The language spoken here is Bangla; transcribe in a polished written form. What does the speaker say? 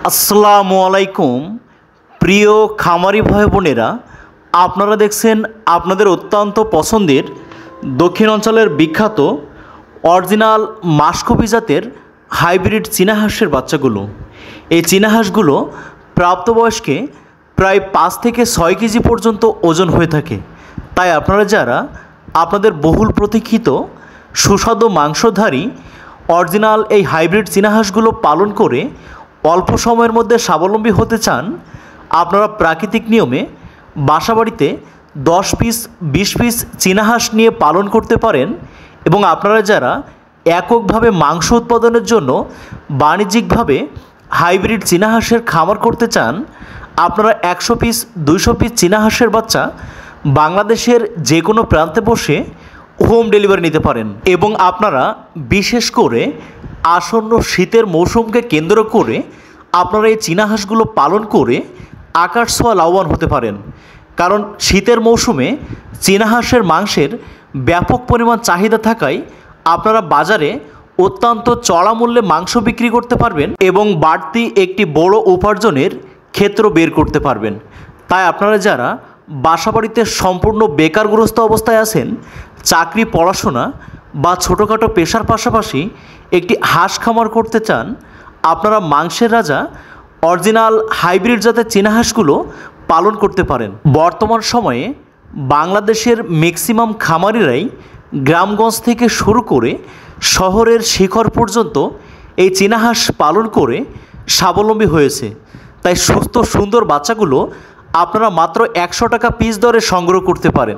আসসালামু আলাইকুম প্রিয় খামারি ভাই বোনেরা, আপনারা দেখছেন আপনাদের অত্যন্ত পছন্দের দক্ষিণ অঞ্চলের বিখ্যাত অরিজিনাল মাসকপি জাতের হাইব্রিড চীনা হাঁসের বাচ্চাগুলো। এই চীনা হাঁসগুলো প্রাপ্তবয়স্কে প্রায় 5 থেকে 6 কেজি পর্যন্ত ওজন হয়ে থাকে। তাই আপনারা যারা আপনাদের বহুল প্রতীক্ষিত সুস্বাদু মাংসধারী অরিজিনাল এই হাইব্রিড চীনা হাঁসগুলো পালন করে অল্প সময়ের মধ্যে স্বাবলম্বী হতে চান, আপনারা প্রাকৃতিক নিয়মে বাসাবাড়িতে 10 পিস 20 পিস চীনা হাঁস নিয়ে পালন করতে পারেন। এবং আপনারা যারা এককভাবে মাংস উৎপাদনের জন্য বাণিজ্যিকভাবে হাইব্রিড চীনা হাঁসের খামার করতে চান, আপনারা 100 পিস 200 পিস চীনা হাঁসের বাচ্চা বাংলাদেশের যে কোনো প্রান্তে বসে হোম ডেলিভারি নিতে পারেন। এবং আপনারা বিশেষ করে আসন্ন শীতের মৌসুমকে কেন্দ্র করে আপনারা এই চীনা হাঁসগুলো পালন করে আকাশ ছোঁয়া লাভবান হতে পারেন। কারণ শীতের মৌসুমে চীনা হাঁসের মাংসের ব্যাপক পরিমাণ চাহিদা থাকায় আপনারা বাজারে অত্যন্ত চড়া মূল্যে মাংস বিক্রি করতে পারবেন এবং বাড়তি একটি বড় উপার্জনের ক্ষেত্র বের করতে পারবেন। তাই আপনারা যারা বাসাবাড়িতে সম্পূর্ণ বেকারগ্রস্ত অবস্থায় আছেন, চাকরি পড়াশোনা বা ছোটোখাটো পেশার পাশাপাশি একটি হাঁস খামার করতে চান, আপনারা মাংসের রাজা অরিজিনাল হাইব্রিড জাতের চীনা হাঁসগুলো পালন করতে পারেন। বর্তমান সময়ে বাংলাদেশের ম্যাক্সিমাম খামারিরাই গ্রামগঞ্জ থেকে শুরু করে শহরের শিখর পর্যন্ত এই চীনা হাঁস পালন করে স্বাবলম্বী হয়েছে। তাই সুস্থ সুন্দর বাচ্চাগুলো আপনারা মাত্র 100 টাকা পিস দরে সংগ্রহ করতে পারেন।